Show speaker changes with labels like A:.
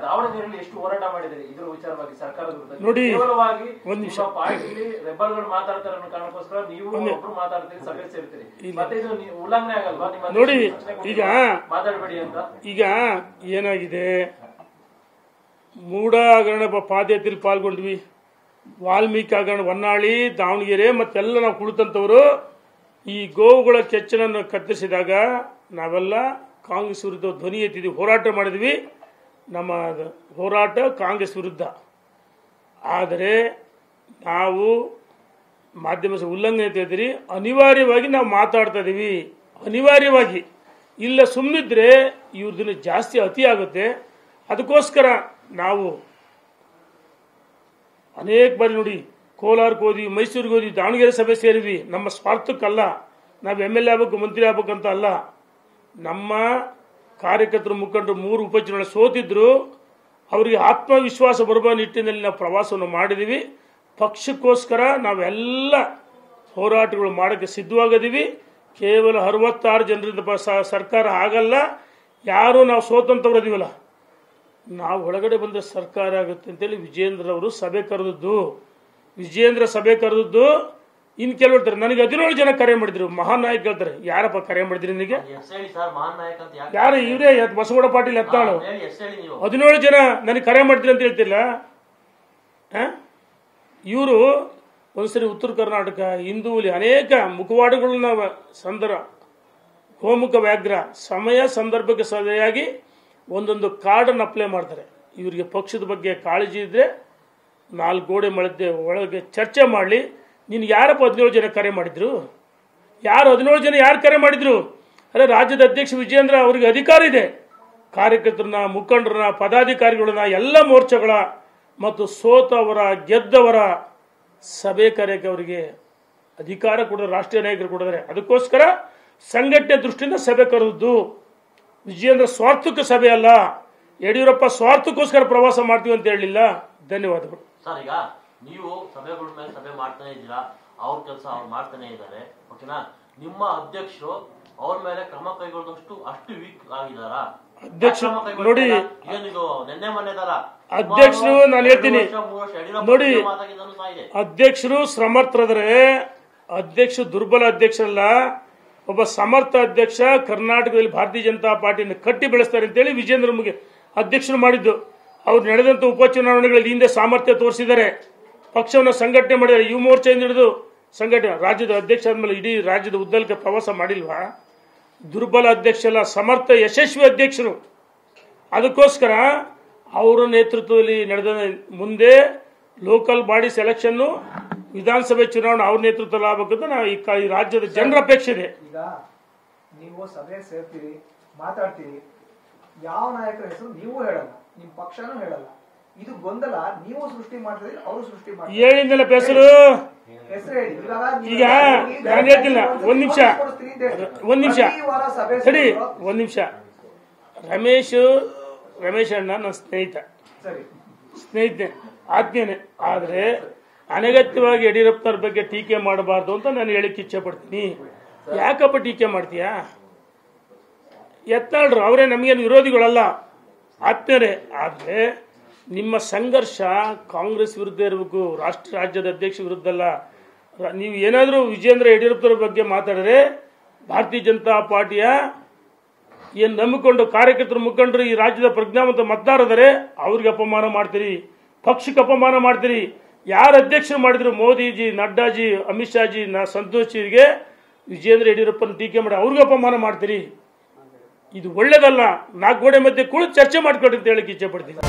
A: ದಾವಣಗೆರೆಯಲ್ಲಿ ಎಷ್ಟು ಹೋರಾಟ ಮಾಡಿದಿರಿ ಇದ್ರ ವಿಚಾರವಾಗಿ ಸರ್ಕಾರದ ವಿರುದ್ಧ?
B: ನೋಡಿ,
A: ಕೇವಲವಾಗಿ ಪಾರ್ಟಿಲಿ ರೆಬಲ್ಗಳು ಮಾತಾಡ್ತಾರೆ ಅನ್ನೋ ಕಾರಣಕ್ಕೋಸ್ಕರ ನೀವು ಒಬ್ರು ಮಾತಾಡ್ತೀರಿ, ಸಭೆ ಸೇರ್ತೀರಿ, ಮತ್ತೆ ಇದು ಉಲ್ಲಂಘನೆ ಆಗಲ್ವಾ?
B: ನೋಡಿ, ಈಗ
A: ಮಾತಾಡಬೇಡಿ ಅಂತ
B: ಈಗ ಏನಾಗಿದೆ, ಮೂಢ ಹಗರಣ ಪಾದಯಾತ್ರೆಯಲ್ಲಿ ಪಾಲ್ಗೊಂಡ್ವಿ, ವಾಲ್ಮೀಕಿ ಹಗರಣ ಹೊನ್ನಾಳಿ, ದಾವಣಗೆರೆ ಮತ್ತೆಲ್ಲ ನಾವು ಕುಳಿತಂತವರು ಈ ಗೋವುಗಳ ಕೆಚ್ಚಲನ್ನು ಕತ್ತರಿಸಿದಾಗ ನಾವೆಲ್ಲ ಕಾಂಗ್ರೆಸ್ ವಿರುದ್ಧ ಧ್ವನಿ ಎತ್ತಿದ್ವಿ, ಹೋರಾಟ ಮಾಡಿದ್ವಿ. ನಮ್ಮ ಹೋರಾಟ ಕಾಂಗ್ರೆಸ್ ವಿರುದ್ಧ. ಆದರೆ ನಾವು ಮಾಧ್ಯಮ ಉಲ್ಲಂಘನೆ ತಿಳಿದಿರಿ, ಅನಿವಾರ್ಯವಾಗಿ ನಾವು ಮಾತಾಡ್ತಾ ಇದ್ದೀವಿ. ಅನಿವಾರ್ಯವಾಗಿ ಇಲ್ಲ ಸುಮ್ಮನಿದ್ರೆ ಇವ್ರದನ್ನು ಜಾಸ್ತಿ ಅತಿ ಆಗುತ್ತೆ. ಅದಕ್ಕೋಸ್ಕರ ನಾವು ಅನೇಕ ಬಾರಿ ನೋಡಿ, ಕೋಲಾರಕ್ಕೆ ಹೋದ್ವಿ, ಮೈಸೂರಿಗೆ ಹೋದ್ವಿ, ದಾವಣಗೆರೆ ಸಭೆ ಸೇರಿದ್ವಿ. ನಮ್ಮ ಸ್ವಾರ್ಥಕ್ಕಲ್ಲ, ನಾವು MLA ಆಗಬೇಕು, ಮಂತ್ರಿ ಆಗ್ಬೇಕಂತ ಅಲ್ಲ. ನಮ್ಮ ಕಾರ್ಯಕರ್ತರು ಮುಖಂಡರು 3 ಉಪಚುನಾವಣೆ ಸೋತಿದ್ರು, ಅವರಿಗೆ ಆತ್ಮವಿಶ್ವಾಸ ಬರುವ ನಿಟ್ಟಿನಲ್ಲಿ ನಾವು ಪ್ರವಾಸವನ್ನು ಮಾಡಿದ್ದೀವಿ. ಪಕ್ಷಕ್ಕೋಸ್ಕರ ನಾವೆಲ್ಲ ಹೋರಾಟಗಳು ಮಾಡೋಕ್ಕೆ ಸಿದ್ಧವಾಗಿದ್ದೀವಿ. ಕೇವಲ 66 ಜನರಿಂದ ಸರ್ಕಾರ ಆಗಲ್ಲ. ಯಾರು ನಾವು ಸೋತಂತವ್ರದೀವಲ್ಲ, ನಾವು ಒಳಗಡೆ ಬಂದರೆ ಸರ್ಕಾರ ಆಗುತ್ತೆ ಅಂತೇಳಿ ವಿಜೇಂದ್ರ ಅವರು ಸಭೆ ಕರೆದದ್ದು. ಇನ್ನು ಕೆಲವರು ನನಗೆ 17 ಜನ ಕರೆ ಮಾಡಿದ್ರು. ಮಹಾನ್ ನಾಯಕ್ ಹೇಳ್ತಾರೆ. ಯಾರಪ್ಪ ಕರೆ ಮಾಡಿದ್ರಿ ನಿನಗೆ? ಯಾರು? ಇವರೇ ಬಸವಗೌಡ ಪಾಟೀಲ್ ಎತ್ತಾಳು. 17 ಜನ ನನಗೆ ಕರೆ ಮಾಡಿದ್ರಿ ಅಂತ ಹೇಳ್ತಿಲ್ಲ. ಇವರು ಒಂದ್ಸರಿ ಉತ್ತರ ಕರ್ನಾಟಕ, ಹಿಂದೂಲಿ ಅನೇಕ ಮುಖವಾಡಗಳನ್ನ ಗೋಮುಖ ವ್ಯಾಘ್ರ ಸಮಯ ಸಂದರ್ಭಕ್ಕೆ ಸರಿಯಾಗಿ ಒಂದೊಂದು ಕಾರ್ಡನ್ನು ಅಪ್ಲೈ ಮಾಡ್ತಾರೆ. ಇವರಿಗೆ ಪಕ್ಷದ ಬಗ್ಗೆ ಕಾಳಜಿ ಇದ್ರೆ 4 ಗೋಡೆ ಮಳದೆ ಒಳಗೆ ಚರ್ಚೆ ಮಾಡಲಿ. ನೀನು ಯಾರಪ್ಪ 17 ಜನ ಕರೆ ಮಾಡಿದ್ರು? ಯಾರು 17 ಜನ ಯಾರು ಕರೆ ಮಾಡಿದ್ರು? ಅರೆ, ರಾಜ್ಯದ ಅಧ್ಯಕ್ಷ ವಿಜೇಂದ್ರ ಅವರಿಗೆ ಅಧಿಕಾರ ಇದೆ. ಕಾರ್ಯಕರ್ತರನ್ನ, ಮುಖಂಡರನ್ನ, ಪದಾಧಿಕಾರಿಗಳನ್ನ, ಎಲ್ಲ ಮೋರ್ಚಾಗಳ ಮತ್ತು ಸೋತವರ ಗೆದ್ದವರ ಸಭೆ ಕರೆಯಕ್ಕೆ ಅವರಿಗೆ ಅಧಿಕಾರ ಕೊಡೋದು ರಾಷ್ಟ್ರೀಯ ನಾಯಕರು ಕೊಡಿದ್ದಾರೆ. ಅದಕ್ಕೋಸ್ಕರ ಸಂಘಟನೆ ದೃಷ್ಟಿಯಿಂದ ಸಭೆ ಕರೆದದ್ದು. ವಿಜೇಂದ್ರ ಸ್ವಾರ್ಥಕ್ಕೆ ಸಭೆ ಅಲ್ಲ. ಯಡಿಯೂರಪ್ಪ ಸ್ವಾರ್ಥಕ್ಕೋಸ್ಕರ ಪ್ರವಾಸ ಮಾಡ್ತೀವಿ ಅಂತ ಹೇಳಲಿಲ್ಲ. ಧನ್ಯವಾದಗಳು
C: ಸರ್. ಈಗ ನೀವು ಸಭೆಗಳ ಮೇಲೆ ಸಭೆ ಮಾಡ್ತಾನೆ ಇದ್ದೀರಾ, ಅವ್ರ ಕೆಲಸ ಅವ್ರು ಮಾಡ್ತಾನೆ ಇದ್ದಾರೆ, ಓಕೆನಾ? ನಿಮ್ಮ ಅಧ್ಯಕ್ಷರು ಅವ್ರ ಮೇಲೆ ಕ್ರಮ ಕೈಗೊಳ್ಳದಷ್ಟು ಅಷ್ಟು ವೀಕ್ ಆಗಿದಾರಾ?
B: ಅಧ್ಯಕ್ಷರು ನೋಡಿ,
C: ಏನಿದು ನೆನ್ನೆ ಮೊನ್ನೆದಲ್ಲ
B: ಅಧ್ಯಕ್ಷರು ನಾನು ಹೇಳ್ತೀನಿ ನೋಡಿ, ಅಧ್ಯಕ್ಷರು ಸಮರ್ಥರಾದರೆ ಅಧ್ಯಕ್ಷ ದುರ್ಬಲ ಅಧ್ಯಕ್ಷರಲ್ಲ. ಒಬ್ಬ ಸಮರ್ಥ ಅಧ್ಯಕ್ಷ ಕರ್ನಾಟಕದಲ್ಲಿ ಭಾರತೀಯ ಜನತಾ ಪಾರ್ಟಿಯನ್ನು ಕಟ್ಟಿ ಬೆಳೆಸ್ತಾರೆ ಅಂತೇಳಿ ವಿಜೇಂದ್ರ ನಮಗೆ ಅಧ್ಯಕ್ಷರು ಮಾಡಿದ್ದು. ಅವ್ರು ನಡೆದಂಥ ಉಪಚುನಾವಣೆಗಳಲ್ಲಿ ಹಿಂದೆ ಸಾಮರ್ಥ್ಯ ತೋರಿಸಿದ್ದಾರೆ, ಪಕ್ಷವನ್ನು ಸಂಘಟನೆ ಮಾಡಿದ್ದಾರೆ. ಯುವ ಮೋರ್ಚಾದಿಂದ ಹಿಡಿದು ಸಂಘಟನೆ, ರಾಜ್ಯದ ಅಧ್ಯಕ್ಷ ಆದ್ಮೇಲೆ ಇಡೀ ರಾಜ್ಯದ ಉದ್ದಕ್ಕೆ ಪ್ರವಾಸ ಮಾಡಿಲ್ವಾ? ದುರ್ಬಲ ಅಧ್ಯಕ್ಷ ಅಲ್ಲ, ಸಮರ್ಥ ಯಶಸ್ವಿ ಅಧ್ಯಕ್ಷರು. ಅದಕ್ಕೋಸ್ಕರ ಅವರ ನೇತೃತ್ವದಲ್ಲಿ ನಡೆದ ಮುಂದೆ ಲೋಕಲ್ ಬಾಡೀಸ್ ಎಲೆಕ್ಷನ್ನು, ವಿಧಾನಸಭೆ ಚುನಾವಣೆ ಅವ್ರ ನೇತೃತ್ವದಲ್ಲಿ ಆಗಬೇಕಂತ ನಾವು ಈ ರಾಜ್ಯದ ಜನರ ಅಪೇಕ್ಷೆ ಇದೆ.
D: ಈಗ ನೀವು ಸಭೆ ಸೇರ್ತೀರಿ, ಮಾತಾಡ್ತೀರಿ, ಯಾವ ನಾಯಕರ ಹೆಸರು ನೀವು ಹೇಳಲ್ಲ, ನಿಮ್ ಪಕ್ಷನೂ ಹೇಳಲ್ಲ. ಇದು ಗೊಂದಲ ನೀವು ಸೃಷ್ಟಿ ಮಾಡ್ತಿದ್ರೆ ಅವರು ಸೃಷ್ಟಿ ಮಾಡ್ತಾರೆ.
B: ಹೇಳಿದ್ನಲ್ಲ ಹೆಸರು
D: ಹೇಳಿ.
B: ಈಗ ನಾನು ಹೇಳ್ತಿಲ್ಲ, ಒಂದ್ ನಿಮಿಷ ಸರಿ, ಒಂದ್ ನಿಮಿಷ. ರಮೇಶ್ ಅಣ್ಣ ನನ್ನ ಸ್ನೇಹಿತೆ ಆತ್ಮೀಯನೇ. ಆದ್ರೆ ಅನಗತ್ಯವಾಗಿ ಯಡಿಯೂರಪ್ಪನವ್ರ ಬಗ್ಗೆ ಟೀಕೆ ಮಾಡಬಾರ್ದು ಅಂತ ನಾನು ಹೇಳಿಕ್ಕೆ ಇಚ್ಛೆ ಪಡ್ತೀನಿ. ಯಾಕಪ್ಪ ಟೀಕೆ ಮಾಡ್ತೀಯಾ? ಯತ್ನಾಳ್ರು ಅವರೇ ನಮಗೇನು ವಿರೋಧಿಗಳಲ್ಲ, ಆತ್ಮೀಯರೇ. ಆದರೆ ನಿಮ್ಮ ಸಂಘರ್ಷ ಕಾಂಗ್ರೆಸ್ ವಿರುದ್ಧ ಇರಬೇಕು, ರಾಜ್ಯದ ಅಧ್ಯಕ್ಷ ವಿರುದ್ಧ ಅಲ್ಲ. ನೀವು ಏನಾದರೂ ವಿಜೇಂದ್ರ ಯಡಿಯೂರಪ್ಪನವ್ರ ಬಗ್ಗೆ ಮಾತಾಡಿದ್ರೆ ಭಾರತೀಯ ಜನತಾ ಪಾರ್ಟಿಯ ಏನು ನಂಬಿಕೊಂಡು ಕಾರ್ಯಕರ್ತರು, ಮುಖಂಡರು, ಈ ರಾಜ್ಯದ ಪ್ರಜ್ಞಾವಂತ ಮತದಾರದರೆ ಅವ್ರಿಗೆ ಅಪಮಾನ ಮಾಡ್ತೀರಿ, ಪಕ್ಷಕ್ಕೆ ಅಪಮಾನ ಮಾಡ್ತೀರಿ. ಯಾರು ಅಧ್ಯಕ್ಷರು ಮಾಡಿದ್ರು, ಮೋದಿಜಿ, ನಡ್ಡಾಜಿ, ಅಮಿತ್ ಶಾಜಿ, ಸಂತೋಷ್ ಜಿಗೆ ವಿಜೇಂದ್ರ ಯಡಿಯೂರಪ್ಪನ ಟೀಕೆ ಮಾಡಿ ಅವ್ರಿಗೆ ಅಪಮಾನ ಮಾಡ್ತೀರಿ. ಇದು ಒಳ್ಳೇದಲ್ಲ. 4 ಗೋಡೆ ಮಧ್ಯೆ ಕುಳಿತು ಚರ್ಚೆ ಮಾಡ್ಕೊಳ್ರಿ ಅಂತ ಹೇಳಕ್ಕೆ ಇಚ್ಛೆ ಪಡ್ತೀನಿ.